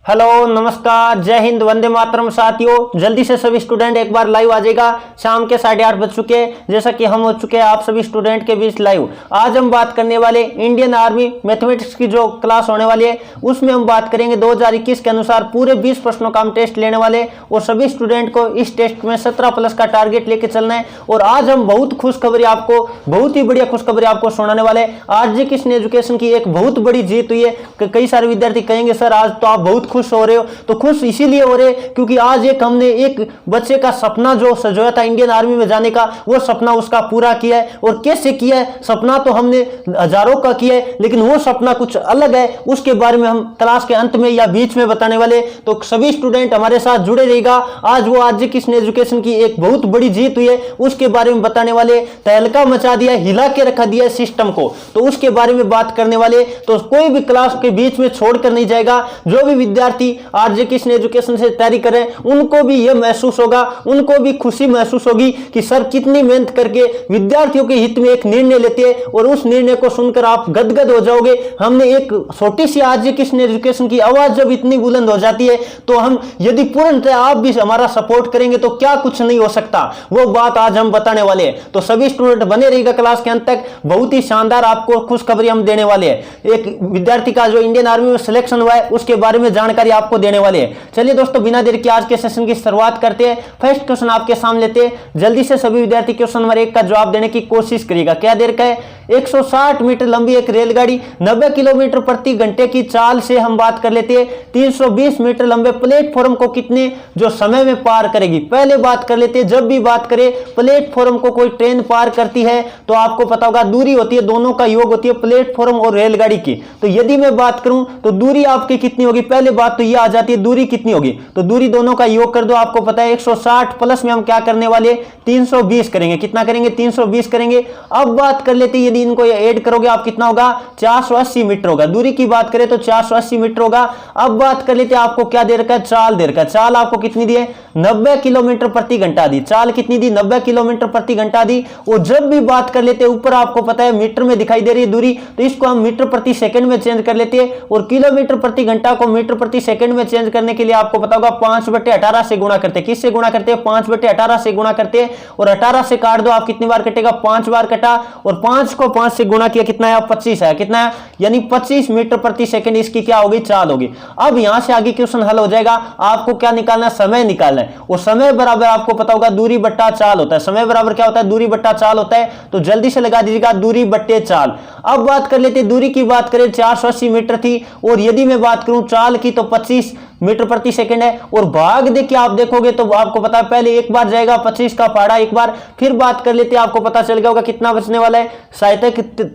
Hello नमस्कार, जय हिंद, वंदे मातरम। साथियों, जल्दी से सभी स्टूडेंट एक बार लाइव आ जाएगा। शाम के 8:30 बज चुके हैं, जैसा कि हम हो चुके हैं आप सभी स्टूडेंट के बीच लाइव। आज हम बात करने वाले इंडियन आर्मी मैथमेटिक्स की जो क्लास होने वाली है उसमें हम बात करेंगे 2021 के अनुसार पूरे 20 प्रश्नों का हम टेस्ट लेने वाले और सभी स्टूडेंट को इस टेस्ट में 17+ का टारगेट लेके चलना है। और आज हम बहुत खुशखबरी आपको, बहुत ही बढ़िया खुशखबरी आपको सुनाने वाले हैं। आज जी किशन एजुकेशन की एक बहुत बड़ी जीत हुई है। कई सारे विद्यार्थी कहेंगे सर आज तो आप बहुत खुश हो रहे हो, तो खुश इसीलिए हो रहे क्योंकि आज हमने एक बच्चे का सपना जो सजोया था इंडियन आर्मी में जाने का, वो सपना उसका पूरा किया है। और कैसे किया है? सपना तो हमने हजारों का किया है, लेकिन वो सपना कुछ अलग है। उसके बारे में हम क्लास के अंत में या बीच में बताने वाले, तो सभी स्टूडेंट हमारे साथ जुड़े रहेगा। आज वो आज किशन एजुकेशन की एक बहुत बड़ी जीत हुई है, उसके बारे में बताने वाले। तहलका मचा दिया, हिला के रखा दिया सिस्टम को, तो उसके बारे में बात करने वाले। तो कोई भी क्लास के बीच में छोड़कर नहीं जाएगा। जो भी विद्यार्थी आरजे किशन एजुकेशन से तैयारी करें उनको भी यह महसूस होगा, उनको भी खुशी महसूस होगी कि सर कितनी मेहनत करके विद्यार्थियों के हित में एक निर्णय लेते हैं, और उस निर्णय को सुनकर आप गदगद हो जाओगे। हमने एक छोटी सी आरजे किशन एजुकेशन की आवाज जब इतनी बुलंद हो जाती है, तो हम यदि पूर्णतः आप भी हमारा सपोर्ट करेंगे तो क्या कुछ नहीं हो सकता, वो बात आज हम बताने वाले हैं। तो सभी स्टूडेंट बने रहेगा क्लास के अंत तक। बहुत ही शानदार आपको खुशखबरी हम देने वाले हैं। एक विद्यार्थी का जो इंडियन आर्मी में सिलेक्शन हुआ है उसके बारे में जानकारी आपको देने वाले हैं। चलिए दोस्तों, बिना देर के आज के सेशन की शुरुआत करते हैं। फर्स्ट क्वेश्चन आपके सामने लेते हैं। जल्दी से सभी विद्यार्थी क्वेश्चन नंबर 1 का जवाब देने की कोशिश करिएगा। क्या देर का है? 160 मीटर लंबी एक रेलगाड़ी 90 किलोमीटर प्रति घंटे की चाल से हम बात कर लेते हैं 320 मीटर लंबे प्लेटफॉर्म को कितने जो समय में पार करेगी। पहले बात कर लेते हैं, जब भी बात करें प्लेटफॉर्म को कोई ट्रेन पार करती है तो आपको पता होगा दूरी होती है, दोनों का योग होती है प्लेटफॉर्म और रेलगाड़ी की। तो यदि मैं बात करूं तो दूरी आपकी कितनी होगी? पहले बात तो यह आ जाती है दूरी कितनी होगी, तो दूरी दोनों का योग कर दो। आपको पता है 160 प्लस में हम क्या करने वाले 320 करेंगे। कितना करेंगे? 320 करेंगे। अब बात कर लेते हैं, यदि इनको ऐड करोगे आप कितना होगा? 480 मीटर होगा। दूरी की बात करें तो 480 मीटर होगा। अब बात कर लेते हैं, आपको क्या दे रखा है? चाल दे रखा है। चाल आपको कितनी दी है? 90 किलोमीटर प्रति घंटा दी। चाल कितनी दी? 90 किलोमीटर प्रति घंटा दी। और जब भी बात कर लेते हैं, ऊपर आपको पता है मीटर में दिखाई दे रही है दूरी, तो इसको हम मीटर प्रति सेकंड में चेंज कर लेते हैं। और किलोमीटर प्रति घंटा को मीटर प्रति सेकंड में चेंज करने के लिए आपको पता होगा 5/18 से गुणा करते हैं। किससे गुणा करते हैं? 5/18 से गुणा करते हैं। और 18 से काट दो, आप कितनी बार कटेगा? 5 बार कटा। और 5 को 5 से गुणा किया, कितना है? 25 है। कितना है? यानी 25 मीटर प्रति सेकंड इसकी क्या होगी? चाल होगी। अब यहां से आगे क्वेश्चन हल हो जाएगा। आपको क्या निकालना है? समय निकालना है। और समय बराबर आपको पता होगा दूरी बट्टा चाल होता है। समय बराबर क्या होता है? दूरी बट्टा चाल होता है। तो जल्दी से लगा दीजिएगा दूरी बट्टे चाल। अब बात कर लेते हैं, दूरी की बात करें 480 मीटर थी, और यदि मैं बात करूं चाल की तो 25 मीटर प्रति सेकंड है। और भाग देखिए आप देखोगे तो आपको पता है पहले एक बार जाएगा 25 का पहाड़ा एक बार, फिर बात कर लेते हैं, आपको पता चल गया होगा कितना बचने वाला है? शायद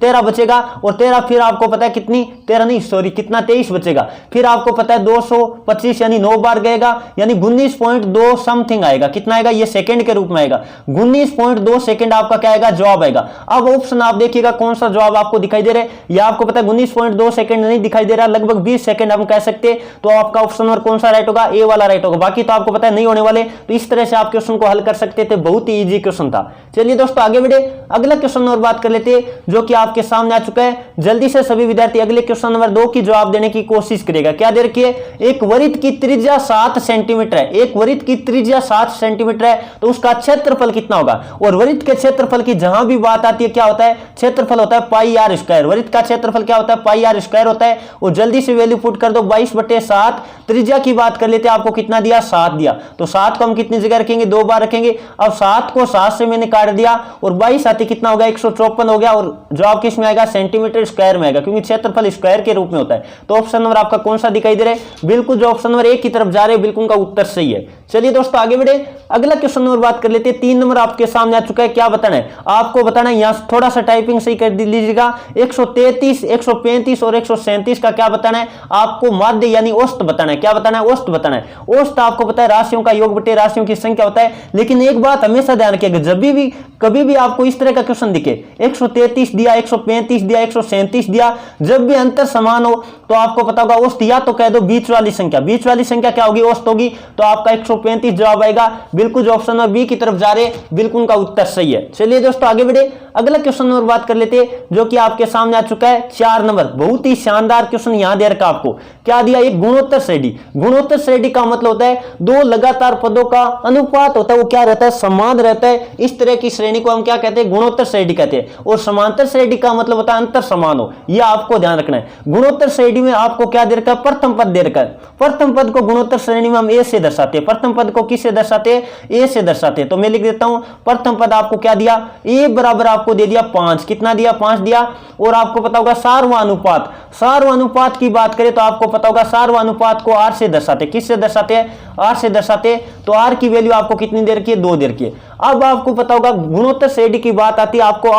13 बचेगा। और 13 फिर आपको पता है कितनी? 13 नहीं सॉरी, कितना? 23 बचेगा। फिर आपको पता है 225 यानी 9 बार गएगा, यानी 19.2 समथिंग आएगा। कितना आएगा? ये सेकंड के रूप में आएगा। 19.2 सेकंड आपका क्या आएगा? जवाब आएगा। अब ऑप्शन आप देखिएगा कौन सा जवाब आपको दिखाई दे रहा है। या आपको पता है 19.2 सेकंड नहीं दिखाई दे रहा, लगभग 20 सेकंड हम कह सकते हैं। तो आपका ऑप्शन कौन सा राइट होगा? ए वाला राइट होगा। बाकी तो आपको पता है नहीं होने वाले। तो इस तरह से आप क्वेश्चन को हल कर सकते थे, बहुत ही इजी क्वेश्चन था। चलिए दोस्तों आगे बढ़े, अगला क्वेश्चन और बात कर लेते हैं जो कि आपके सामने आ चुका है। जल्दी से सभी विद्यार्थी अगले क्वेश्चन नंबर 2 की जवाब देने की कोशिश करेगा। क्या दे रखी है? एक वृत्त की त्रिज्या 7 सेंटीमीटर है। एक वृत्त की त्रिज्या 7 सेंटीमीटर है, तो उसका क्षेत्रफल कितना होगा? और वृत्त के क्षेत्रफल की जहां भी बात आती है क्या होता है? क्षेत्रफल होता है पाई आर स्क्वायर। वृत्त का क्षेत्रफल क्या होता है? पाई आर स्क्वायर होता है। और जल्दी से वैल्यू पुट कर दो 22/7। त्रिज्या की बात कर लेते हैं, आपको कितना दिया? 7 दिया। तो 7 को हम कितनी जगह रखेंगे? 2 बार रखेंगे। अब 7 को 7 से मैंने काट दिया, और 22 आती कितना होगा? 154 हो गया। और जवाब किस में आएगा? सेंटीमीटर स्क्वायर में आएगा, क्योंकि क्षेत्रफल स्क्वायर के रूप में होता है। तो ऑप्शन नंबर आपका कौन सा दिखाई दे रहा है? बिल्कुल जो ऑप्शन नंबर 1 की तरफ जा रहे हैं, बिल्कुल का उत्तर सही है। चलिए दोस्तों आगे बढ़े, अगला क्वेश्चन नंबर बात कर लेते हैं। 3 नंबर आपके सामने आ चुका है। क्या बताना है आपको? बताना है, यहां थोड़ा सा टाइपिंग सही कर लीजिएगा। 133, 135 और 137 का क्या बताना है? आपको माध्य यानी औसत बताना है। क्या बताना है? औसत बताना है। औसत आपको पता है राशियों का योग बटे राशियों की संख्या होता है। लेकिन एक बात हमेशा ध्यान रखिएगा, जब भी कभी भी आपको इस तरह का क्वेश्चन दिखे, 133 दिया, 135 दिया, 137 दिया, जब भी अंतर समान हो तो आपको पता होगा औसत, या तो कह दो बीच वाली संख्या। बीच वाली संख्या क्या होगी? औसत होगी। तो आपका 135 जवाब आएगा। बिल्कुल जो ऑप्शन नंबर बी की तरफ जा रहे, बिल्कुल का उत्तर सही है। चलिए दोस्तों आगे बढ़े, अगला क्वेश्चन नंबर बात कर लेते हैं जो कि आपके सामने आ चुका है। 4 नंबर बहुत ही शानदार क्वेश्चन यहां दे रखा आपको। क्या दिया? एक गुणोत्तर श्रेणी। गुणोत्तर श्रेणी का मतलब होता है दो लगातार पदों का अनुपात होता है वो क्या रहता है, समान रहता है। इस तरह की श्रेणी को हम क्या कहते हैं, गुणोत्तर श्रेणी कहते हैं। और समांतर श्रेणी का मतलब होता है अंतर समान हो, यह आपको ध्यान रखना है। गुणोत्तर श्रेणी में आपको क्या दे रखा है, प्रथम पद दे रखा है। प्रथम पद को गुणोत्तर श्रेणी में हम ए से दर्शाते हैं। प्रथम पद को किससे दर्शाते हैं, ए से दर्शाते हैं। तो मैं लिख देता हूं, प्रथम पद आपको क्या दिया, ए बराबर आपको दे दिया 5। कितना दिया, 5 दिया। और आपको पता होगा सार्वनुपात, सार्वनुपात की बात करें तो आपको पता होगा सार्वनुपात को आर से दर्शाते। किससे दर्शाते हैं, आर से दर्शाते। तो आर की वैल्यू आपको कितनी दे रखी है, 2 दे रखी है। अब आपको पता होगा गुणोत्तर श्रेणी की बात आती है, आपको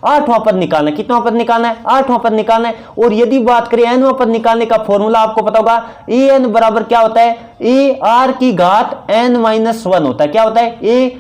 आठवां पद निकालना है। कितना पद निकालना है, 8वां पद निकालना है। और यदि बात करें एनवां पद निकालने का फॉर्मूला आपको पता होगा, ए एन बराबर क्या होता है, ए आर की घात एन माइनस 1 होता है। क्या होता है, ए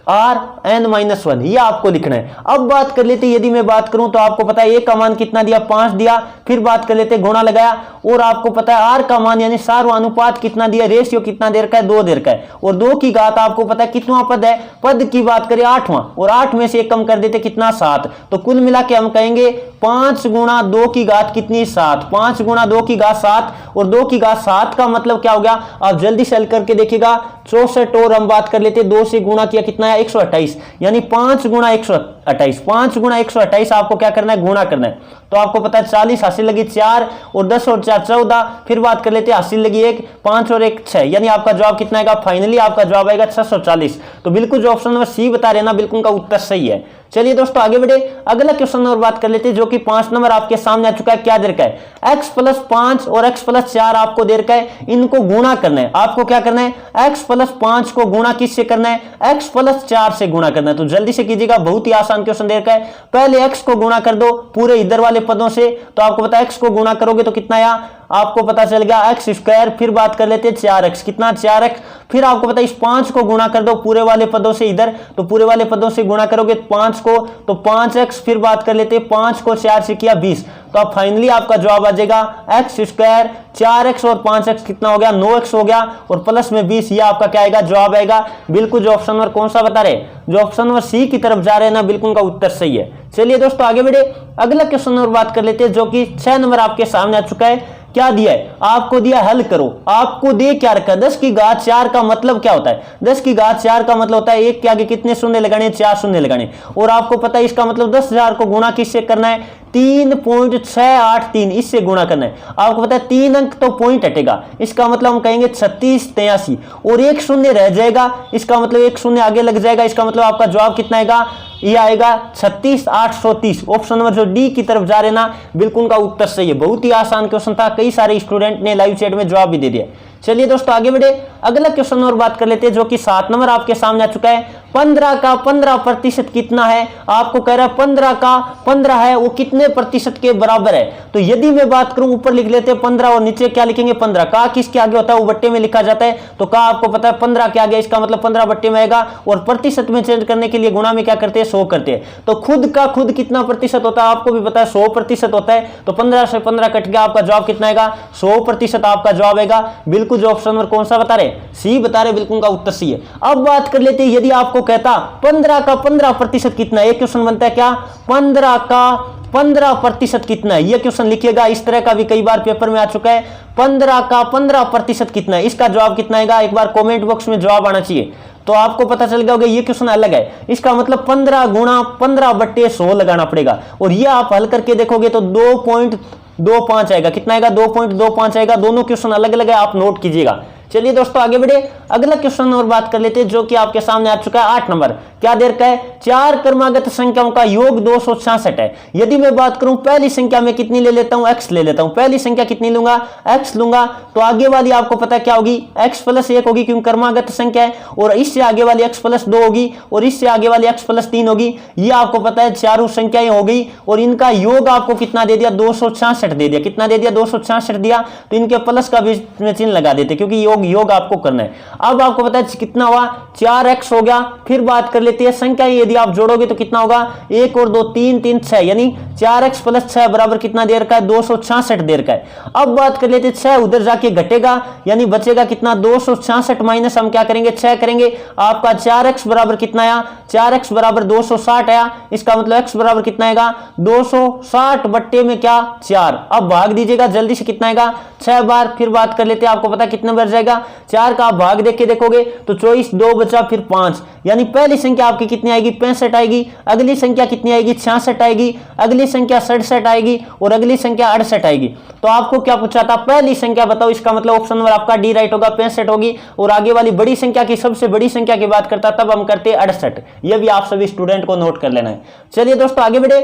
आर एन माइनस 1, ये आपको लिखना है। अब बात कर लेते, यदि मैं बात करूं तो आपको पता है ए का मान कितना दिया, 5 दिया। फिर बात कर लेते, गुणा लगाया। और आपको पता है आर का मान यानी सार्वनुपात कितना दिया, रेशियो कितना दे रखा है, 2 दे रखा है। और 2 की घात आपको पता है कितना पद है, पद की बात करें 8वां, और 8 में से 1 कम कर देते कितना, 7। तो कुल मिला के हम कहेंगे 5 गुणा 2 की घात कितनी, 7। 5 गुणा 2 की घात 7, और 2 की घात 7 का मतलब क्या हो गया, आप जल्दी से हल करके देखिएगा 64। और हम बात कर लेते 2 से गुणा किया कितना है, 128, यानी 5 गुणा 128। 5 गुणा 128 आपको क्या करना है, गुणा करना है। तो आपको पता है 40 हासिल लगी 4, और 10 और 4 14। फिर बात कर लेते हैं हासिल लगी 1, 5 और 1 6, यानी आपका जवाब कितना आएगा, फाइनली आपका जवाब आएगा 640। तो बिल्कुल जो ऑप्शन नंबर सी बता रहे ना, बिल्कुल का उत्तर सही है। चलिए दोस्तों आगे बढ़े, अगला क्वेश्चन और बात कर लेते हैं, जो कि 5 नंबर आपके सामने आ चुका है। क्या दे रखा है, x + 5 और x + 4 आपको दे रखा है, इनको गुणा करना है। आपको क्या करना है, x + 5 को गुणा किससे करना है, x + 4 से गुणा करना है। तो जल्दी से कीजिएगा, बहुत ही आसान क्वेश्चन दे रखा है। पहले x को गुणा कर दो पूरे इधर वाले पदों से, तो आपको पता है x को गुणा करोगे तो कितना आया, आपको पता चल गया x²। फिर बात कर लेते हैं 4x, कितना 4x। फिर आपको पता है इस 5 को गुणा कर दो पूरे वाले पदों से इधर, तो पूरे वाले पदों से गुणा करोगे 5 को, तो 5x। फिर बात कर लेते हैं 5 को 4 से किया 20, तो अब फाइनली आपका जवाब आ जाएगा x²। 4x और 5x कितना हो गया, 9x हो गया, और प्लस में 20, ये आपका क्या आएगा, जवाब आएगा। बिल्कुल जो ऑप्शन नंबर कौन सा बता रहे, जो ऑप्शन नंबर सी की तरफ जा रहे हैं ना, बिल्कुल का उत्तर सही है। चलिए दोस्तों आगे बढ़े, अगला क्वेश्चन और बात कर लेते हैं, जो कि 6 नंबर आपके सामने आ चुका है। क्या दिया है, आपको दिया हल करो। आपको दे क्या रखा, 10 की घात 4 का मतलब क्या होता है, 10 की घात 4 का मतलब होता है 1 के आगे कितने शून्य लगाने, 4 शून्य लगाने। और आपको पता है इसका मतलब 10,000 को गुणा किससे करना है, 3.683, इससे गुणा करना है। आपको पता है 3 अंक तो पॉइंट हटेगा, इसका मतलब हम कहेंगे 3683, और 1 शून्य रह जाएगा, इसका मतलब 1 शून्य आगे लग जाएगा। इसका मतलब आपका जवाब कितना आएगा, ये आएगा 36,830। ऑप्शन नंबर जो डी की तरफ जा रहे ना, बिल्कुल का उत्तर सही है। बहुत ही आसान क्वेश्चन था, कई सारे स्टूडेंट ने लाइव चैट में जवाब भी दे दिया। चलिए दोस्तों आगे बढ़े, अगला क्वेश्चन और बात कर लेते हैं, जो कि 7 नंबर आपके सामने आ चुका है। 15 का 15% कितना है, आपको कह रहा है 15 का 15 है, वो कितने प्रतिशत के बराबर है। तो यदि मैं बात करूं, ऊपर लिख लेते हैं 15 और नीचे क्या लिखेंगे, 15। का किसके आगे होता है, वो बट्टे में लिखा जाता है। तो का आपको पता है 15 के आगे, इसका मतलब 15 बट्टे में आएगा। और प्रतिशत में चेंज करने के लिए गुणा में क्या करते हैं, 100 करते हैं। तो खुद का खुद कितना प्रतिशत होता है, आपको भी पता है 100% होता है। तो 15 से 15 कट गया, आपका जवाब कितना आएगा, 100% आपका जवाब आएगा। बिल्कुल जो ऑप्शन नंबर कौन सा बता रहे, सी बता रहे, बिल्कुल का उत्तर सी है। अब बात कर लेते हैं, यदि आपको कहता 15 का 15% कितना है, एक क्वेश्चन बनता है क्या, 15 का 15% कितना है, यह क्वेश्चन लिखिएगा। इस तरह का भी कई बार पेपर में आ चुका है, 15 का 15% कितना है, इसका जवाब कितना आएगा, एक बार कमेंट बॉक्स में जवाब आना चाहिए। तो आपको पता चल गया होगा ये क्वेश्चन अलग है, इसका मतलब 15 गुणा 15/100 लगाना पड़ेगा। और ये आप हल करके देखोगे तो 2.25 आएगा। कितना आएगा, 2.25 आएगा। दोनों क्वेश्चन अलग अलग है, आप नोट कीजिएगा। चलिए दोस्तों आगे बढ़े, अगला क्वेश्चन और बात कर लेते हैं, जो कि आपके सामने आ चुका है 8 नंबर। क्या दे रखा है, 4 क्रमागत संख्याओं का योग 266 है। यदि मैं बात करूं पहली संख्या में कितनी ले लेता हूं, x ले लेता हूं। पहली संख्या कितनी लूंगा, x लूंगा। तो आगे वाली आपको पता है क्या होगी, x + 1 होगी, क्योंकि क्रमागत संख्या है। और इससे आगे वाली x + 2 होगी, और इससे आगे वाली x + 3 होगी। ये आपको पता है चारों संख्याएं हो गई, और इनका योग आपको कितना दे दिया, 266 दे दिया। कितना दे दिया, 266 दिया। तो इनके प्लस का भी चिन्ह लगा देते, क्योंकि योग योग आपको करना है। अब आपको पता है कितना हुआ, 4x हो गया। फिर बात कर लेते हैं संख्या, यदि आप जोड़ोगे तो कितना होगा, 1 और 2 3 3 6, यानी 4x प्लस 6 बराबर कितना देर का है, 266 देर का है। अब बात कर लेते हैं 6 उधर जाके घटेगा, यानी बचेगा कितना, 266 माइनस हम क्या करेंगे, 6 करेंगे। आपका 4x बराबर कितना आया, 4x बराबर 260 आया। इसका मतलब x बराबर कितना आएगा, 260 बट्टे में क्या, 4। अब भाग दीजिएगा जल्दी से, कितना आएगा, 6 बार। फिर बात कर लेते हैं, आपको पता कितना बच जाएगा, 4 का आप भाग देख के देखोगे तो 24, 2 बचा, फिर 5, यानी पहली संख्या आपकी कितनी आएगी, 65 आएगी। अगली संख्या कितनी आएगी, 66 आएगी। अगली संख्या 67 आएगी और अगली संख्या 68 आएगी। तो आपको क्या पूछा था, पहली संख्या बताओ, इसका मतलब ऑप्शन नंबर आपका डी राइट होगा, 65 होगी। और आगे वाली बड़ी संख्या की, सबसे बड़ी संख्या की बात करता तब हम करते 68। यह भी आप सभी स्टूडेंट को नोट कर लेना है। चलिए दोस्तों आगे बढ़े,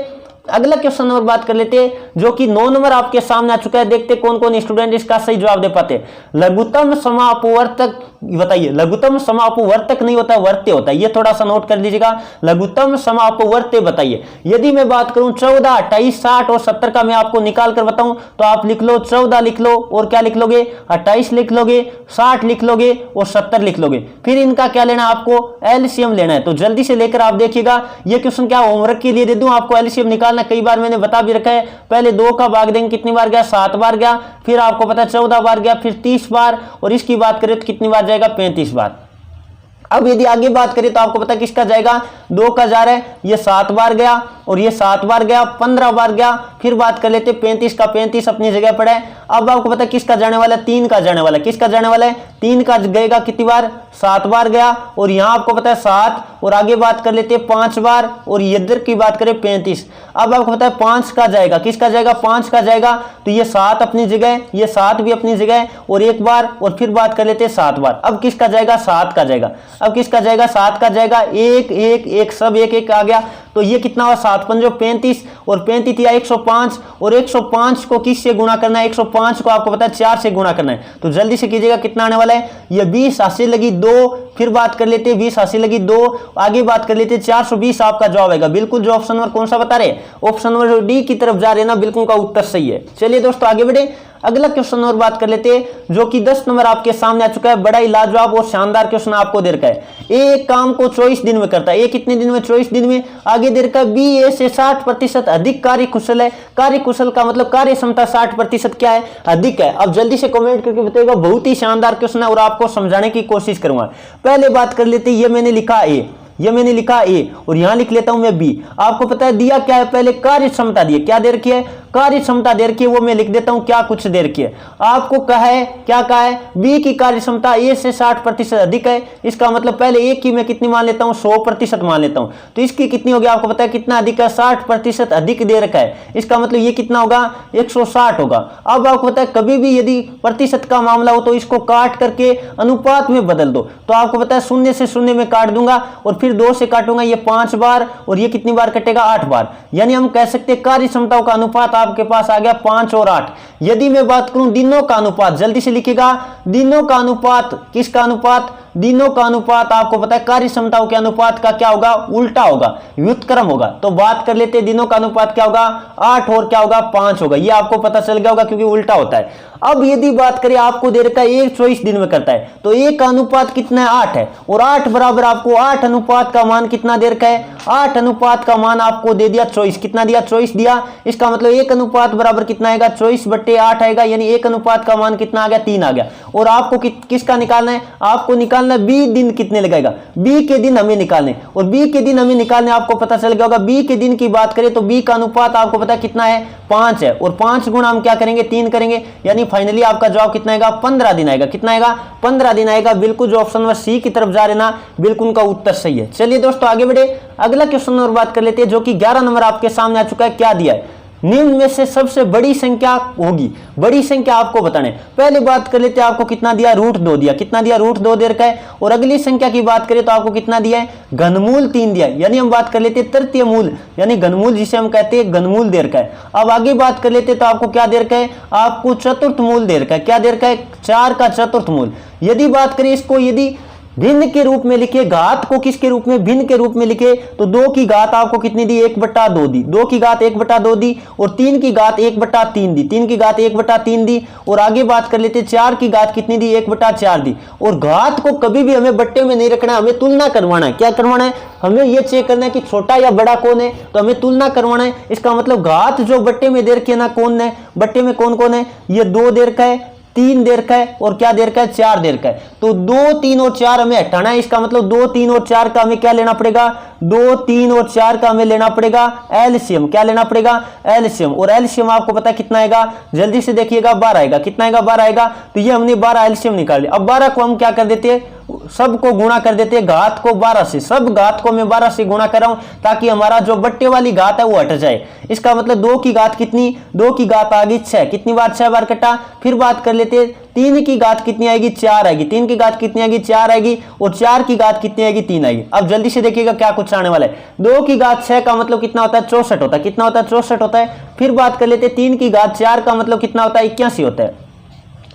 अगला क्वेश्चन नंबर बात कर लेते हैं, जो कि 9 नंबर आपके सामने आ चुका है। देखते कौन कौन स्टूडेंट इसका सही जवाब दे पाते हैं। लघुत्तम समापवर्तक बताइए, लघुत्तम समापवर्तक नहीं होता, वर्त्य होता है, ये थोड़ा सा नोट कर लीजिएगा। लघुत्तम समापवर्त्य बताइए। यदि मैं बात करूं 14, 28, 60 और 70 का मैं आपको निकाल कर बताऊं तो आप लिख लो 14 लिख लो, और क्या लिख लोगे, 28 लिख लोगे, 60 लिख लोगे और 70 लिख लोगे। फिर इनका क्या लेना है, आपको एलसीएम लेना है। तो जल्दी से लेकर आप देखिएगा, ये क्वेश्चन क्या होमवर्क के लिए दे दूं आपको, एलसीएम निकालना। कई बार मैंने बता भी रखा है, पहले 2 का भाग देंगे, कितनी बार गया, 7 बार गया। फिर आपको पता है 14 बार गया, फिर 30 बार, और इसकी बात करें तो कितनी बार जाएगा, 35 बार। अब यदि आगे बात करें तो आपको पता है किसका जाएगा, 2 का जा रहा है, ये 7 बार गया और ये 7 बार गया, 15 बार गया। फिर बात कर लेते 35 का, 35 अपनी जगह पर है। अब आपको पता है किसका जाने वाला है, 3 का जाने वाला है। किसका जाने वाला है, 3 का गएगा, कितनी बार, 7 बार गया। और यहां आपको पता है 7, और आगे बात कर लेते 5 बार, और इधर की बात करें 35। अब आपको पता है 5 का जाएगा, किसका जाएगा, 5 का जाएगा। तो ये 7 अपनी जगह, ये 7 भी अपनी जगह, और एक बार, और फिर बात कर लेते 7 बार। अब किसका जाएगा, 7 का जाएगा। अब किसका जाएगा, 7 का जाएगा, 1 1 1 सब 1 1 आ गया। तो ये कितना हुआ, 7 पंजो 35, और 35 या 105, और 105 को किससे गुणा करना है, 105 को आपको पता है 4 से गुणा करना है। तो जल्दी से कीजिएगा, कितना आने वाला है, ये 20 हासिल लगी 2। फिर बात कर लेते 20 हासिल लगी 2, आगे बात कर लेते 420 आपका जवाब आएगा। बिल्कुल जो ऑप्शन नंबर कौन सा बता रहे, ऑप्शन नंबर डी की तरफ जा रहे हैं ना, बिल्कुल का उत्तर सही है। चलिए दोस्तों आगे बढ़े, अगला क्वेश्चन और बात कर लेते हैं, जो कि 10 नंबर आपके सामने आ चुका है। बड़ा ही लाजवाब और शानदार क्वेश्चन आपको दे रखा है। ए एक काम को 24 दिन में करता है, ए कितने दिन में, 24 दिन में। आगे दे रखा है बी ए से 60% अधिक कार्यकुशल है। कार्यकुशल का मतलब कार्य क्षमता 60% क्या है, अधिक है। अब जल्दी से कमेंट करके बताइएगा, बहुत ही शानदार क्वेश्चन है और आपको समझाने की कोशिश करूंगा। पहले बात कर लेते हैं, ये मैंने लिखा ए, ये मैंने लिखा ए, और यहां लिख लेता हूं मैं बी। आपको पता है दिया क्या है, पहले कार्य क्षमता दी है, क्या दे रखी है, कार्य क्षमता दे रखी है, वो मैं लिख देता हूं क्या कुछ दे रखी है। आपको कहा है, क्या कहा है, बी की कार्य क्षमता ए से 60% अधिक है। इसका मतलब पहले ए की मैं कितनी मान लेता हूं, 100% मान लेता हूं। तो इसकी कितनी होगी, आपको पता है कितना अधिक है, 60% अधिक दे रखा है। इसका मतलब ये कितना होगा, 160 होगा। अब आपको पता है कभी भी यदि प्रतिशत का मामला हो तो इसको काट करके अनुपात में बदल दो। तो आपको पता है 0 से 0 में काट दूंगा, और फिर 2 से काटूंगा, ये 5 बार, और ये कितनी बार कटेगा, 8 बार। यानी हम कह सकते हैं कार्य क्षमताओं का अनुपात आपके पास आ गया 5 और 8। यदि मैं बात करूं दिनों का अनुपात, जल्दी से लिखिएगा, दिनों का अनुपात, किसका अनुपात, दिनों का अनुपात। आपको पता है कार्य क्षमताओं के अनुपात का क्या होगा, उल्टा होगा, व्युत्क्रम होगा। तो बात कर लेते हैं दिनों का अनुपात क्या होगा, 8 और क्या होगा, 5 होगा। ये आपको पता चल गया होगा क्योंकि उल्टा होता है। अब यदि बात करें, आपको दे रखा है 1 24 दिन में करता है, तो 1 का अनुपात कितना है, 8 है, और 8 बराबर आपको 8 अनुपात का मान कितना दे रखा है, 8 अनुपात का मान आपको दे दिया 24। कितना दिया, 24 दिया। इसका मतलब 1 अनुपात बराबर कितना आएगा, 24/8 आएगा, यानी 1 अनुपात का मान कितना आ गया, 3 आ गया। और आपको किसका निकालना है, आपको निकालना है बी दिन कितने लगाएगा, बी के दिन हमें निकालने, और बी के दिन हमें निकालने। आपको पता चल गया होगा, बी के दिन की बात करें तो बी का अनुपात आपको पता है कितना है, 5 है, और 5 गुणा हम क्या करेंगे, 3 करेंगे, यानी फाइनली आपका जवाब कितना आएगा, 15 दिन आएगा। कितना आएगा, 15 दिन आएगा। बिल्कुल जो ऑप्शन नंबर सी की तरफ जा रहे ना, बिल्कुल उनका उत्तर सही है। चलिए दोस्तों आगे बढ़े, अगला क्वेश्चन और बात कर लेते हैं, जो कि 11 नंबर आपके सामने आ चुका है। क्या दिया है, निम्न में से सबसे बड़ी संख्या होगी, बड़ी संख्या आपको बताना है। पहले बात कर लेते हैं, आपको कितना दिया, √2 दिया। कितना दिया, √2 दे रखा है। और अगली संख्या की बात करें तो आपको कितना दिया है, घनमूल 3 दिया है। यानी हम बात कर लेते हैं तृतीय मूल, यानी घनमूल जिसे हम कहते हैं, घनमूल दे रखा है। अब आगे बात कर लेते हैं तो आपको क्या दे रखा है, आपको चतुर्थ मूल दे रखा है। क्या दे रखा है, 4 का चतुर्थ मूल। यदि बात करें इसको, यदि भिन्न के रूप में लिखे, घात को किसके रूप में, भिन्न के रूप में लिखे तो 2 की घात आपको कितनी दी, 1/2 दी, 2 की घात 1/2 दी और 3 की घात 1/3 दी, 3 की घात 1/3 दी और आगे बात कर लेते 4 की घात कितनी दी, 1/4 दी। और घात को कभी भी हमें बट्टे में नहीं रखना, हमें तुलना करवाना है। क्या करवाना है, हमें यह चेक करना है कि छोटा या बड़ा कौन है, तो हमें तुलना करवाना है। इसका मतलब घात जो बट्टे में दे रखी है ना, कौन है बट्टे में, कौन कौन है, ये 2 दे रखा है, 3 दे रखा है और क्या दे रखा है, 4 दे रखा है। तो 2, 3 और 4 हमें हटाना है। इसका मतलब 2, 3 और 4 का हमें क्या लेना पड़ेगा, 2, 3 और 4 का हमें लेना पड़ेगा एलसीएम। क्या लेना पड़ेगा, एलसीएम। और एलसीएम आपको पता है कितना आएगा, जल्दी से देखिएगा, 12 आएगा। कितना आएगा, 12 आएगा। तो ये हमने 12 एलसीएम निकाल लिया। अब 12 को हम क्या कर देते हैं, सबको गुणा कर देते हैं, घात को 12 से, सब घात को मैं 12 से गुणा कर रहा हूं ताकि हमारा जो बट्टे वाली घात है वो हट जाए। इसका मतलब 2 की घात कितनी, 2 की घात आ गई 6, कितनी बार, 6 बार कटा। फिर बात कर लेते हैं 3 की घात कितनी आएगी, 4 आएगी, 3 की घात कितनी आएगी, 4 आएगी और 4 की घात कितनी आएगी, 3 आएगी। अब जल्दी से देखिएगा क्या कुछ आने वाला है। 2 की घात 6 का मतलब कितना होता है, 64 होता है। कितना होता है, 64 होता है। फिर बात कर लेते हैं 3 की घात 4 का मतलब कितना होता है, 81 होता है।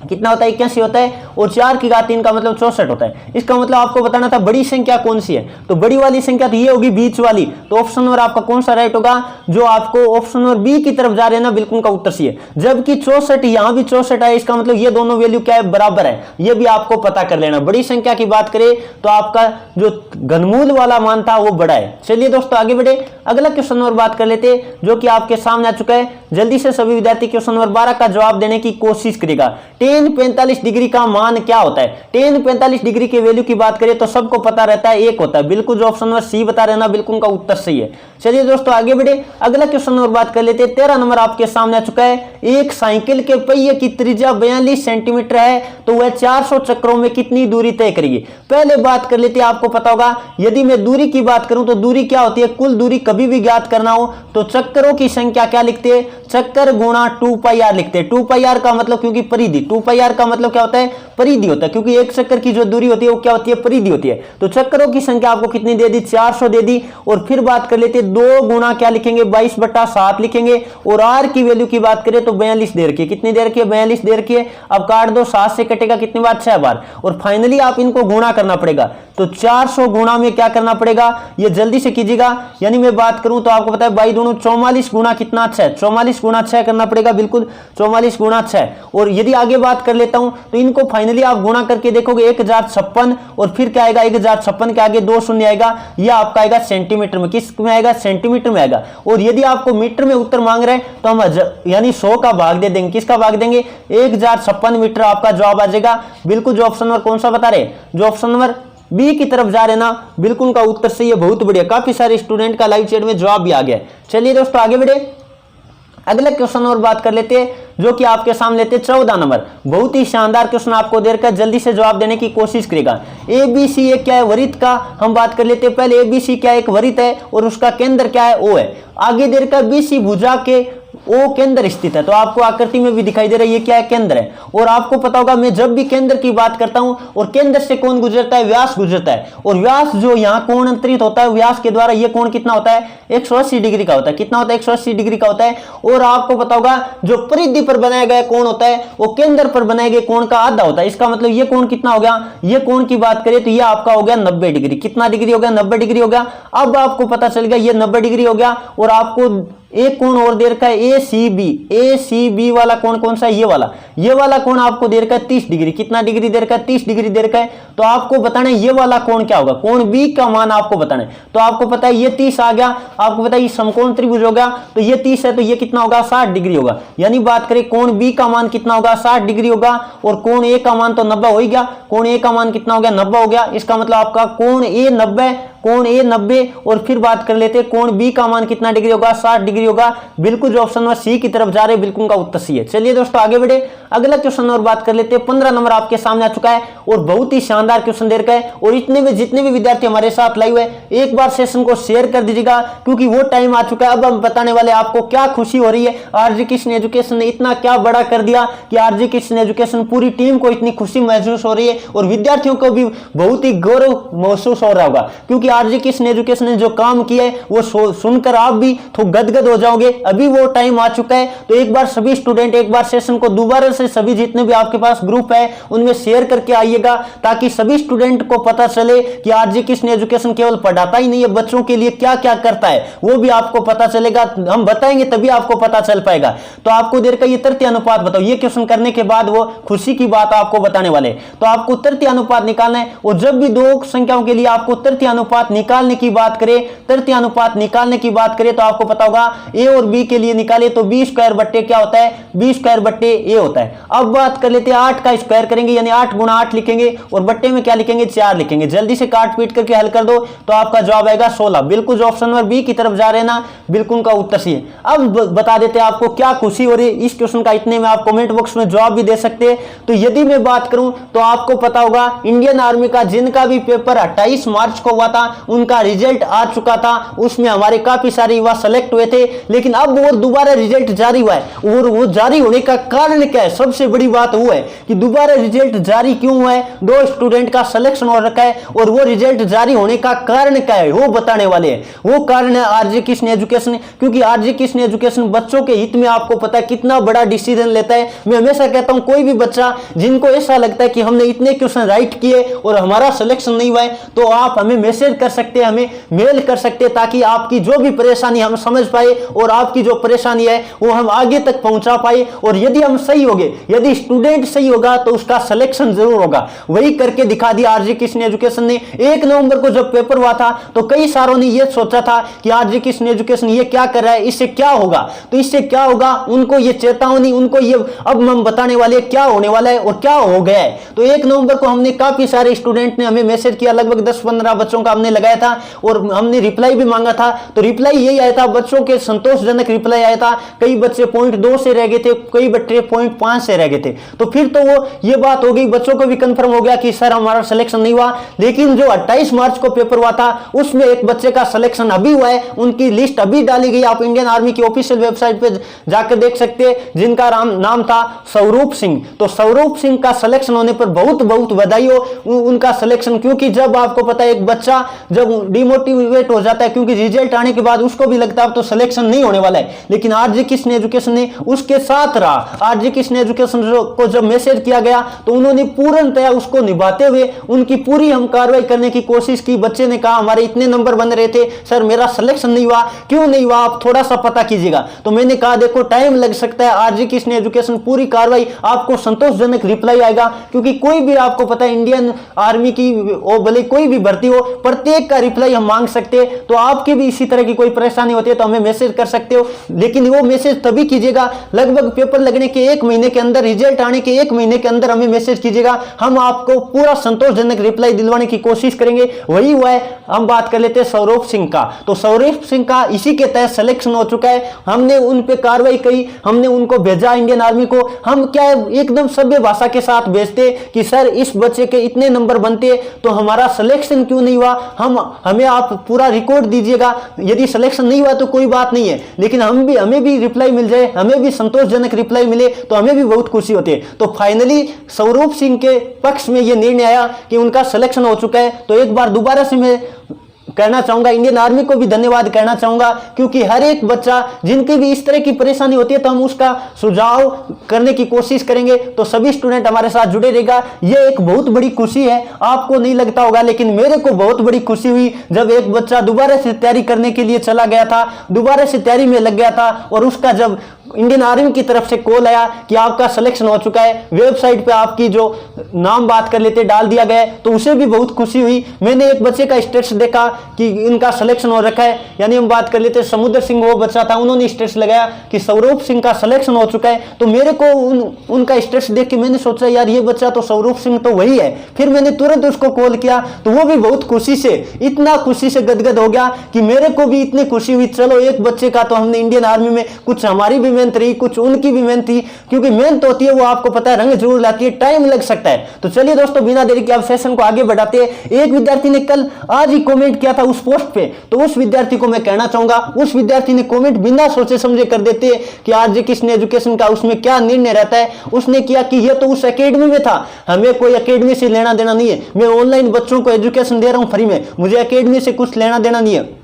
कितना होता है, 81 होता है। और 4 की घात 3 का मतलब 64 होता है। इसका मतलब आपको बताना था बड़ी संख्या कौन सी है, तो बड़ी वाली संख्या तो ये होगी बीच वाली। तो ऑप्शन नंबर आपका कौन सा राइट होगा, जो आपको ऑप्शन नंबर बी की तरफ जा रहे हैं ना, बिल्कुल का उत्तर सी है। जबकि 64 यहां भी 64 है, इसका मतलब ये दोनों वैल्यू क्या है, बराबर है। ये भी आपको पता कर लेना। बड़ी संख्या की बात करें तो आपका जो घनमूल वाला मान था वो बड़ा है। चलिए दोस्तों आगे बढ़े, अगला क्वेश्चन नंबर बात कर लेते जो कि आपके सामने आ चुका है। जल्दी से सभी विद्यार्थी क्वेश्चन नंबर 12 का जवाब देने की कोशिश करेगा। tan 45 डिग्री का मान क्या होता है। tan 45 डिग्री के वैल्यू की बात करें तो सबको पता रहता है, 1 होता है। बिल्कुल जो ऑप्शन नंबर सी बता रहे ना, बिल्कुल का उत्तर सही है। चलिए दोस्तों आगे बढ़े, अगला क्वेश्चन नंबर बात कर लेते हैं। 13 नंबर आपके सामने आ चुका है। एक साइकिल के पहिए की त्रिज्या 42 सेंटीमीटर है तो वह 400 चक्रों में कितनी दूरी तय करेगी। पहले बात कर लेते हैं, आपको पता होगा यदि मैं दूरी की बात करूं तो दूरी क्या होती है, कुल दूरी कभी भी ज्ञात करना हो तो चक्करों की संख्या क्या लिखते हैं, चक्कर गुणा 2πr लिखते हैं। 2πr का मतलब क्योंकि परिधि, 2πr का मतलब क्या होता है, परिधि होता है, क्योंकि एक चक्कर की जो दूरी होती है वो क्या होती है, परिधि होती है। तो चक्करों की संख्या आपको कितनी दे दी, 400 दे दी। और फिर बात कर लेते हैं 2 गुणा क्या लिखेंगे, 22/7 लिखेंगे। और आर की वैल्यू की बात करें तो 42 दे रखी है। कितनी दे रखी है, 42 दे रखी है। अब काट दो, 7 से कटेगा कितनी बार, 6 बार। और फाइनली आप इनको गुणा करना पड़ेगा। तो 400 गुणा में क्या करना पड़ेगा, ये जल्दी से कीजिएगा। यानी मैं बात करूं तो आपको पता है 22 44 गुणा कितना, 6, 44 गुणा 6 करना पड़ेगा। बिल्कुल 44 गुणा 6। और यदि आगे बात कर लेता हूं तो इनको फाइनली आप गुणा करके देखोगे 1056 और फिर क्या आएगा, 1056 के आगे 2 शून्य आएगा। यह आपका आएगा सेंटीमीटर में। किस में आएगा, सेंटीमीटर में आएगा। और यदि आपको मीटर में उत्तर मांग रहे हैं तो हम यानी 100 का भाग दे देंगे। किसका भाग देंगे, 1056 मीटर आपका जवाब आ जाएगा। बिल्कुल जो ऑप्शन नंबर कौन सा बता रहे, जो ऑप्शन नंबर बी की तरफ जा रहे ना, बिल्कुल का उत्तर सही है। बहुत बढ़िया, काफी सारे स्टूडेंट का लाइव चैट में जवाब भी आ गया। चलिए दोस्तों आगे बढ़े, अगला क्वेश्चन और बात कर लेते हैं जो कि आपके सामने लेते 14 नंबर। बहुत ही शानदार क्वेश्चन आपको देकर जल्दी से जवाब देने की कोशिश करेगा। एबीसी एक क्या है, वृत्त का हम बात कर लेते हैं। पहले एबीसी क्या है, एक वृत्त है और उसका केंद्र क्या है, ओ है। आगे देर का बीसी भुजा के ओ केंद्र स्थित है। तो आपको आकृति में भी दिखाई दे रहा है ये क्या है, केंद्र है। और आपको पता होगा मैं जब भी केंद्र की बात करता हूं और केंद्र से कौन गुजरता है, व्यास गुजरता है। और व्यास जो यहां कोण अंतरित होता है व्यास के द्वारा, ये कोण कितना होता है, 180 डिग्री का होता है। कितना होता है, 180 डिग्री का होता है। और आपको पता होगा जो परिधि पर बनाया गया कोण होता है वो केंद्र पर बनाए गए कोण का आधा होता है। इसका मतलब ये कोण कितना हो गया, ये कोण की बात करें तो ये आपका हो गया 90 डिग्री। कितना डिग्री हो गया, 90 डिग्री हो गया। अब आपको पता चल गया ये 90 डिग्री हो गया। और आपको एक कोण और दे रखा है एसीबी। एसीबी वाला कोण कौन सा है, ये वाला कोण आपको दे रखा है 30 डिग्री। कितना डिग्री दे रखा है, 30 डिग्री दे रखा है। तो आपको बताना है ये वाला कोण क्या होगा, कोण बी का मान आपको बताना है। तो आपको पता है ये 30 आ गया। आपको पता है ये समकोण त्रिभुज हो गया तो ये 30 है तो ये कितना होगा, 60 डिग्री होगा। यानी बात करें कोण बी का मान कितना होगा, 60 डिग्री होगा। और कोण ए का मान तो 90 हो ही गया। कोण ए का मान कितना हो गया, 90 हो गया। इसका मतलब आपका कोण ए 90, कोण ए 90। और फिर बात कर लेते हैं कोण बी का मान कितना डिग्री होगा, 60 डिग्री होगा। बिल्कुल जो ऑप्शन नंबर सी की तरफ जा रहे हैं, बिल्कुल का उत्तर सी है। चलिए दोस्तों आगे बढ़े, अगला क्वेश्चन और बात कर लेते हैं। 15 नंबर आपके सामने आ चुका है और बहुत ही शानदार क्वेश्चन दे रखा है। और इतने में जितने भी विद्यार्थी हमारे साथ लाइव है एक बार सेशन को शेयर कर दीजिएगा क्योंकि वो टाइम आ चुका है। अब हम बताने वाले आपको क्या खुशी हो रही है। आरजी कृष्ण एजुकेशन ने इतना क्या बड़ा कर दिया कि आरजी कृष्ण एजुकेशन पूरी टीम को इतनी खुशी महसूस हो रही है और विद्यार्थियों को भी बहुत ही गौरव महसूस हो रहा होगा क्योंकि आरजी कृष्ण एजुकेशन ने जो काम किया है वो सुनकर आप भी तो गदगद हो जाओगे। अभी वो टाइम आ चुका है तो एक बार सभी स्टूडेंट एक बार सेशन को दोबारा से से सभी जितने भी आपके पास ग्रुप है उनमें शेयर करके आइएगा, ताकि सभी स्टूडेंट को पता चले कि आरजे कृष्ण एजुकेशन केवल पढ़ाता ही नहीं है, बच्चों के लिए क्या क्या करता है वो भी आपको पता चलेगा। हम बताएंगे तभी आपको पता चल पाएगा। तो आपको देर का ये तृतीय अनुपात बताओ, ये क्वेश्चन करने के बाद वो खुशी की बात आपको बताने वाले। तो आपको तृतीय अनुपात निकालना है, और जब भी दो संख्याओं के लिए आपको तृतीय अनुपात निकालने की बात करें, तृतीय अनुपात निकालने की बात करें तो आपको पता होगा ए और बी के लिए निकाले तो बी स्क्वायर बट्टे क्या होता है, बी स्क्वायर बट्टे ए होता है। अब बात कर लेते हैं 8 का स्क्वायर करेंगे, यानी 8 गुणा 8 लिखेंगे और बट्टे में क्या लिखेंगे, 4 लिखेंगे। जल्दी से काट पीट करके हल कर दो तो आपका जवाब आएगा 16। बिल्कुल जो ऑप्शन नंबर बी की तरफ जा रहे हैं ना, बिल्कुल का उत्तर सही है। अब बता देते हैं आपको क्या खुशी हो रही है इस क्वेश्चन का, इतने में आप कमेंट बॉक्स में जवाब भी दे सकते हैं। तो यदि मैं बात करूं तो आपको पता होगा इंडियन आर्मी का जिनका भी पेपर 28 मार्च को हुआ था उनका रिजल्ट आ चुका था, उसमें हमारे काफी सारे युवा सेलेक्ट हुए थे, लेकिन अब वो दोबारा रिजल्ट जारी हुआ है। और वो जारी होने का कारण क्या है, सबसे बड़ी बात वो है कि दोबारा रिजल्ट जारी क्यों हुआ है, 2 स्टूडेंट का सिलेक्शन हो रखा है और वो रिजल्ट जारी होने का कारण क्या है वो बताने वाले हैं। वो कारण है आरजे कृष्ण एजुकेशन, क्योंकि आरजे कृष्ण एजुकेशन बच्चों के हित में आपको पता है कितना बड़ा डिसीजन लेता है। मैं हमेशा कहता हूं कोई भी बच्चा जिनको ऐसा लगता है कि हमने इतने क्वेश्चन राइट किए और हमारा सिलेक्शन नहीं हुआ है, तो आप हमें मैसेज कर सकते हैं, हमें मेल कर सकते हैं, ताकि आपकी जो भी परेशानी हम समझ पाए और आपकी जो परेशानी है वो हम आगे तक पहुंचा पाए। और यदि हम सही हो गए, यदि स्टूडेंट सही होगा तो उसका सिलेक्शन जरूर होगा। वही करके दिखा दिया आरजे कृष्ण एजुकेशन ने। 1 नवंबर को जब पेपर हुआ था तो कई सारों ने यह सोचा था कि आरजे कृष्ण एजुकेशन ये क्या कर रहा है, इससे क्या होगा। तो इससे क्या होगा, उनको ये चेतावनी, उनको ये अब हम बताने वाले क्या होने वाला है और क्या हो गया है। तो 1 नवंबर को हमने काफी सारे स्टूडेंट ने हमें मैसेज किया, लगभग 10-15 बच्चों का हमने लगाया था और हमने रिप्लाई भी मांगा था। तो रिप्लाई यही आया था, बच्चों के संतोषजनक रिप्लाई आया था। कई बच्चे 0.2 से रह गए थे, कई बच्चे 0.5 से रह गए थे। तो फिर तो वो ये बात हो गई, बच्चों को भी कंफर्म हो गया कि सर हमारा सिलेक्शन नहीं हुआ। लेकिन जो 28 मार्च को पेपर हुआ था उसमें एक बच्चे का सिलेक्शन अभी हुआ है, उनकी लिस्ट अभी डाली गई, आप इंडियन आर्मी की ऑफिशियल वेबसाइट पे जाकर देख सकते हैं, जिनका नाम था स्वरूप सिंह। तो स्वरूप सिंह का सिलेक्शन होने पर बहुत बहुत बधाई हो उनका सिलेक्शन, क्योंकि जब आपको पता है एक बच्चा जब डिमोटिवेट हो जाता है, क्योंकि रिजल्ट आने के बाद उसको भी लगता है अब तो सिलेक्शन नहीं होने वाला है, लेकिन आरजे कृष्ण एजुकेशन ने उसके साथ रहा। आरजे कृष्ण एजुकेशन को जब मैसेज किया गया तो उन्होंने पूर्णतया उसको निभाते हुए उनकी पूरी हम कार्रवाई करने की कोशिश की। बच्चे ने कहा हमारे इतने नंबर बन रहे थे सर, मेरा सिलेक्शन नहीं हुआ, क्यों नहीं हुआ, आप थोड़ा सा पता कीजिएगा। तो मैंने कहा देखो टाइम लग सकता है, आरजे कृष्ण एजुकेशन पूरी कार्रवाई, आपको संतोषजनक रिप्लाई आएगा। क्योंकि कोई भी आपको पता है इंडियन आर्मी की भले कोई भी भर्ती हो, प्रत्येक का रिप्लाई हम मांग सकते हैं। तो आपके भी इसी तरह की कोई परेशानी होती है तो हमें मैसेज कर सकते हो, लेकिन वो मैसेज तभी कीजिएगा लगभग पेपर लगने के 1 महीने के अंदर, रिजल्ट आने के 1 महीने के अंदर हमें मैसेज कीजिएगा। हम आपको पूरा संतोषजनक रिप्लाई दिलवाने की कोशिश करेंगे। वही हुआ है। हम बात कर लेते हैं स्वरूप सिंह का। तो स्वरूप सिंह का इसी के तहत सिलेक्शन हो चुका है। हमने उन पे कार्रवाई करी, हमने उनको भेजा इंडियन आर्मी को। हम क्या एकदम सभ्य भाषा के साथ भेजते कि सर इस बच्चे के इतने नंबर बनते तो हमारा सिलेक्शन क्यों नहीं हुआ, हमें आप पूरा रिकॉर्ड दीजिएगा। यदि सिलेक्शन नहीं हुआ तो कोई बात नहीं है, लेकिन हमें भी रिप्लाई मिल जाए, हमें भी संतोषजनक रिप्लाई मिले तो हमें भी बहुत खुशी होती है। तो फाइनली स्वरूप सिंह के पक्ष में यह निर्णय आया कि उनका सिलेक्शन हो चुका है। तो एक बार दोबारा से मैं कहना चाहूंगा, इंडियन आर्मी को भी धन्यवाद कहना चाहूंगा, क्योंकि हर एक बच्चा जिनकी भी इस तरह की परेशानी होती है तो हम उसका सुझाव करने की कोशिश करेंगे। तो सभी स्टूडेंट हमारे साथ जुड़े रहेगा। ये एक बहुत बड़ी खुशी है, आपको नहीं लगता होगा लेकिन मेरे को बहुत बड़ी खुशी हुई जब एक बच्चा दोबारा से तैयारी करने के लिए चला गया था, दोबारा से तैयारी में लग गया था और उसका जब इंडियन आर्मी की तरफ से कॉल आया कि आपका सिलेक्शन हो चुका है, वेबसाइट पे आपकी जो नाम बात कर लेते डाल दिया गया, तो उसे भी बहुत खुशी हुई। मैंने एक बच्चे का स्टेटस देखा कि इनका सिलेक्शन हो रखा है, यानी हम बात कर लेते समुद्र सिंह वो बच्चा था, उन्होंने स्टेटस लगाया कि स्वरूप सिंह का सिलेक्शन हो चुका है। तो मेरे को उनका स्टेटस देख के मैंने सोचा यार ये बच्चा तो स्वरूप सिंह तो वही है। फिर मैंने तुरंत उसको कॉल किया तो वो भी बहुत खुशी से, इतना खुशी से गदगद हो गया कि मेरे को भी इतनी खुशी हुई। चलो एक बच्चे का तो हमने इंडियन आर्मी में, कुछ हमारी भी मेहनत रही, कुछ उनकी भी मेहनत थी, क्योंकि मेहनत होती है वो आपको पता है रंग जरूर लाती है, टाइम लग सकता है। तो चलिए दोस्तों बिना देरी के अब सेशन को आगे बढ़ाते हैं। एक विद्यार्थी ने कल आज ही कमेंट किया था उस पोस्ट पे, तो उस विद्यार्थी को मैं कहना चाहूंगा, उस विद्यार्थी ने कमेंट बिना सोचे समझे कर देते कि आरजे कृष्ण एजुकेशन का उसमें क्या निर्णय रहता है। उसने किया कि ये तो उस एकेडमी में था, हमें कोई एकेडमी से लेना देना नहीं है, मैं ऑनलाइन बच्चों को एजुकेशन दे रहा हूं फ्री में, मुझे एकेडमी से कुछ लेना देना नहीं है।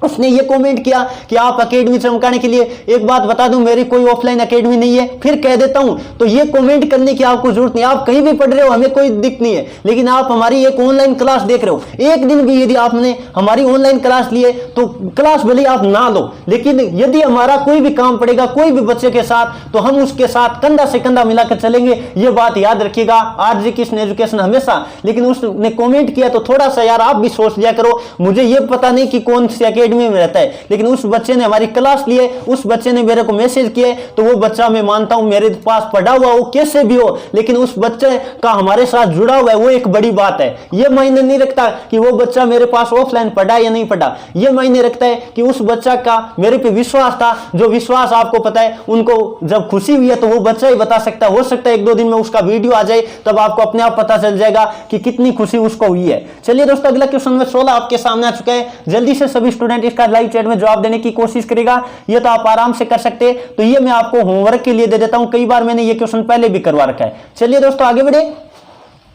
उसने ये कमेंट किया कि आप एकेडमी चमकाने के लिए, एक बात बता दूं मेरी कोई ऑफलाइन एकेडमी नहीं है, फिर कह देता हूं। तो ये कमेंट करने की आपको जरूरत नहीं, आप कहीं भी पढ़ रहे हो, हमें कोई दिक्कत नहीं है, लेकिन आप हमारी एक ऑनलाइन क्लास देख रहे हो, एक दिन भी यदि आपने हमारी ऑनलाइन क्लास लिए तो क्लास भले आप ना लो, लेकिन यदि हमारा कोई भी काम पड़ेगा कोई भी बच्चे के साथ तो हम उसके साथ कंधा से कंधा मिलाकर चलेंगे। ये बात याद रखिएगा, आज किसने एजुकेशन हमेशा। लेकिन उसने कमेंट किया तो थोड़ा सा यार आप भी सोच लिया करो। मुझे ये पता नहीं कि कौन सी एकेडमी में रहता है, लेकिन उस बच्चे ने हमारी क्लास लिए, उस बच्चे ने मेरे को मैसेज किए, तो वो बच्चा मैं मानता हूं मेरे पास पढ़ा हुआ हो कैसे भी हो, लेकिन उस बच्चे का हमारे साथ जुड़ा हुआ है वो एक बड़ी बात है। ये मायने नहीं रखता कि वो बच्चा मेरे पास ऑफलाइन पढ़ा या नहीं पढ़ा, ये मायने रखता है कि उस बच्चा का मेरे पे विश्वास था। जो विश्वास आपको पता है, उनको जब खुशी हुई है तो वो बच्चा ही बता सकता है। हो सकता है एक दो दिन में उसका वीडियो आ जाए, तब आपको अपने आप पता चल जाएगा कि कितनी खुशी उसको हुई है। चलिए दोस्तों, अगला क्वेश्चन नंबर 16 आपके सामने आ चुका है। जल्दी से सभी स्टूडेंट इसका लाइव चैट में जवाब देने की कोशिश करेगा, ये तो आप आराम से कर सकते हैं। तो ये मैं आपको होमवर्क के लिए दे देता हूं, कई बार मैंने ये क्वेश्चन पहले भी करवा रखा है। चलिए दोस्तों आगे बढ़े,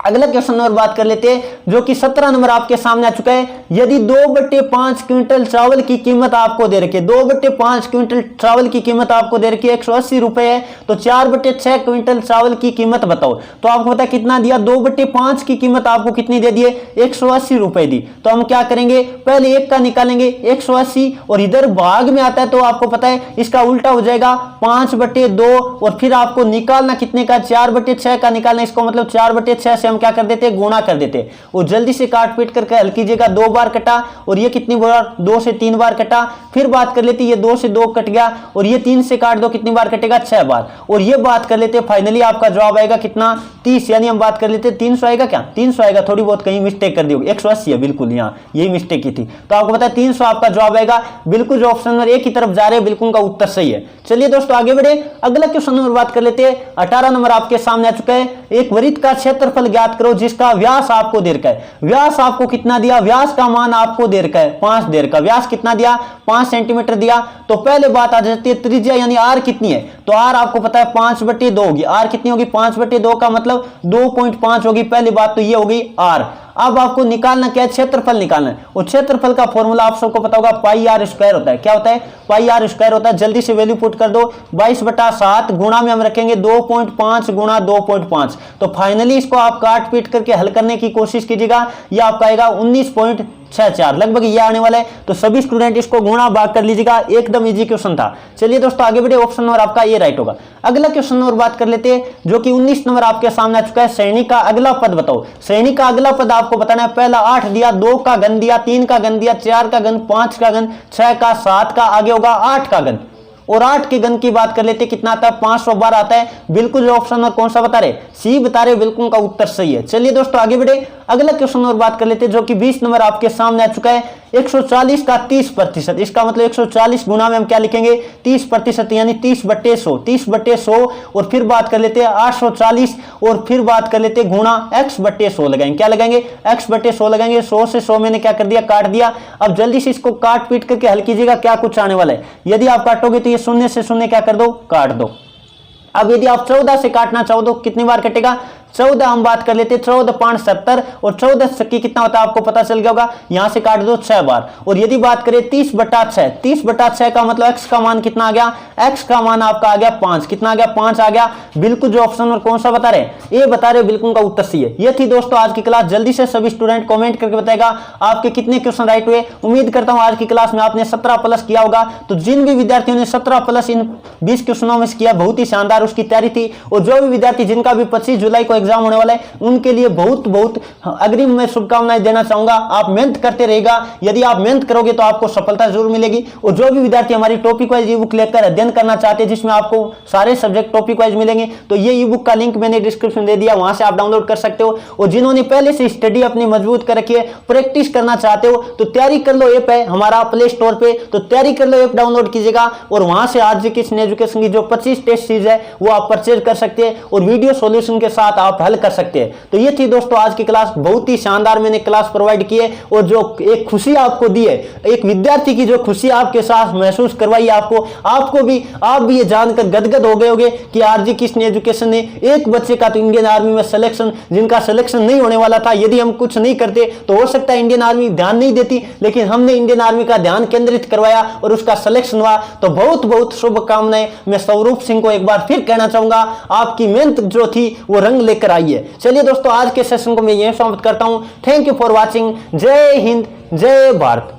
अगला क्वेश्चन नंबर बात कर लेते हैं, जो कि 17 नंबर आपके सामने आ चुका है। यदि 2/5 क्विंटल चावल की कीमत आपको दे रखी है, 2/5 क्विंटल चावल की कीमत आपको दे रखी है 180 रुपए है, तो 4/6 क्विंटल चावल की कीमत बताओ। तो आपको पता कितना दिया, 2/5 की कीमत आपको कितनी दे दी है, 180 रुपए दी। तो हम क्या करेंगे, पहले एक का निकालेंगे 180, और इधर भाग में आता है तो आपको पता है इसका उल्टा हो जाएगा 5/2, और फिर आपको निकालना कितने का, 4/6 का निकालना। इसको मतलब 4/6 से हम क्या कर देते, गुणा कर देते, और जल्दी से काट पीट करके हल कीजिएगा। 2 बार कटा, और ये कितनी बार, 2 से 3 बार कटा। फिर बात कर लेते, ये 2 से 2 कट गया, और ये 3 से काट दो, कितनी बार कटेगा, 6 बार। और ये बात कर लेते, फाइनली आपका जवाब आएगा कितना, 30। यानी हम बात कर लेते 300 आएगा, क्या 300 आएगा, थोड़ी बहुत कहीं मिस्टेक कर दी होगी, 180 है बिल्कुल, यहाँ यही मिस्टेक की थी। तो आपको पता है 300 आपका जवाब आएगा, बिल्कुल जो ऑप्शन नंबर 1 की तरफ जा रहे हैं बिल्कुल का उत्तर सही है। चलिए दोस्तों आगे बढ़े, अगला क्वेश्चन नंबर बात कर लेते हैं। 18 नंबर आपके सामने आ चुका है। एक वृत्त का क्षेत्रफल ज्ञात करो जिसका व्यास आपको दे रखा है। व्यास आपको कितना दिया, व्यास का मान आपको दे रखा है 5 दे रखा, व्यास कितना दिया, 5 सेंटीमीटर दिया। तो पहले बात आ जाती है त्रिज्या, यानी आर कितनी है। तो आर आपको पता है 5/2 होगी। आर कितनी होगी, 5/2 का मतलब 2.5 होगी। पहली बात तो ये होगी आर। अब आपको निकालना क्या है, क्षेत्रफल निकालना है, और क्षेत्रफल का फॉर्मूला आप सबको पता होगा, पाई आर स्क्वायर होता है। क्या होता है, पाई आर स्क्वायर होता है। जल्दी से वैल्यू पुट कर दो, 22/7 गुणा में हम रखेंगे 2.5 गुणा 2.5। तो फाइनली इसको आप काट पीट करके हल करने की कोशिश कीजिएगा, यह आपका आएगा 19.64, लगभग ये आने वाला है। तो सभी स्टूडेंट इसको गुणा भाग कर लीजिएगा, एकदम इजी क्वेश्चन था। चलिए दोस्तों आगे बढ़े, ऑप्शन नंबर आपका ये राइट होगा। अगला क्वेश्चन नंबर बात कर लेते हैं, जो कि 19 नंबर आपके सामने आ चुका है। श्रेणी का अगला पद बताओ। श्रेणी का अगला पद आपको बताना है, पहला 8 दिया, 2 का घन दिया, 3 का घन दिया, 4 का घन, 5 का घन, 6 का, 7 का, आगे होगा 8 का घन। और 8 के घन की बात कर लेते, कितना आता है, 512 आता है। बिल्कुल जो ऑप्शन नंबर कौन सा बता रहे, सी बता रहे, बिल्कुल का उत्तर सही है। चलिए दोस्तों आगे बढ़े, अगला क्वेश्चन नंबर बात कर लेते हैं, जो कि 20 नंबर आपके सामने आ चुका है। 140 का 30%, इसका मतलब 140 गुना में हम क्या लिखेंगे, 30%, यानी 30/100, 30/100। और फिर बात कर लेते हैं 840, और फिर बात कर लेते हैं गुणा x/100 लगाएंगे। क्या लगाएंगे, x/100 लगाएंगे। 100 से 100 मैंने क्या कर दिया, काट दिया। अब जल्दी से इसको काट पीट करके हल कीजिएगा, क्या कुछ आने वाला है। यदि आप काटोगे तो ये 0 से 0 क्या कर दो, काट दो। अब यदि आप 14 से काटना चाहो तो कितनी बार कटेगा, 14 हम बात कर लेते हैं, 14 70, और 14 की कितना होता है आपको पता चल गया होगा, यहां से काट दो 6 बार। और यदि बात करें 30/6, 30/6 का मतलब x का मान कितना आ गया, x का मान आपका आ गया 5, कितना आ गया, 5 आ गया। बिल्कुल जो ऑप्शन और कौन सा बता रहे, ए बता रहे, बिल्कुल का उत्तर सही है। ये थी दोस्तों आज की क्लास। जल्दी से सभी स्टूडेंट कमेंट करके बताएगा आपके कितने क्वेश्चन राइट हुए। उम्मीद करता हूं आज की क्लास में आपने 17+ किया होगा। तो जिन भी विद्यार्थियों ने 17+ इन 20 क्वेश्चनों में किया, बहुत ही शानदार उसकी तैयारी थी। और जो भी विद्यार्थी जिनका भी 25 जुलाई को एग्जाम होने वाला है, उनके लिए बहुत बहुत अग्रिम में शुभकामनाएं देना चाहूंगा। आप मेहनत करते रहेगा, यदि आप मेहनत करोगे तो आपको सफलता जरूर मिलेगी। और जो भी विद्यार्थी हमारी टॉपिक वाइज ई बुक लेकर अध्ययन करना चाहते हैं, जिसमें आपको सारे सब्जेक्ट टॉपिक वाइज मिलेंगे, तो ये ई बुक का लिंक मैंने डिस्क्रिप्शन दे दिया, वहां से आप डाउनलोड कर सकते हो। और जिन्होंने पहले से स्टडी अपनी मजबूत कर रखी है, प्रैक्टिस करना चाहते हो, तो तैयारी कर लो। ऐप है हमारा प्ले स्टोर पे, तो तैयारी कर लो, ऐप डाउनलोड कीजिएगा। और वहां से आज की एजुकेशन की जो 25 टेस्ट सीरीज है वो आप परचेज कर सकते हैं। और वीडियो सॉल्यूशन के साथ आप आप हल कर सकते हैं। तो ये थी दोस्तों आज की क्लास, बहुत ही शानदार मैंने क्लास प्रोवाइड की है और जो एक खुशी आपको दी है, एक विद्यार्थी की जो खुशी आपके साथ महसूस करवाई आपको भी आप भी ये जानकर गदगद हो गए होंगे कि आरजी कृष्ण एजुकेशन ने एक बच्चे का तो इंडियन आर्मी में सिलेक्शन, जिनका सिलेक्शन नहीं होने वाला था, यदि हम कुछ नहीं करते तो हो सकता है इंडियन आर्मी ध्यान नहीं देती, लेकिन हमने इंडियन आर्मी का ध्यान केंद्रित करवाया और उसका सिलेक्शन हुआ। तो बहुत बहुत शुभकामनाएं। मैं स्वरूप सिंह को एक बार फिर कहना चाहूंगा, आपकी मेहनत जो थी वो रंग लेकर आई है। चलिए दोस्तों आज के सेशन को मैं यहीं समाप्त करता हूं। Thank you for watching. जय हिंद, जय भारत।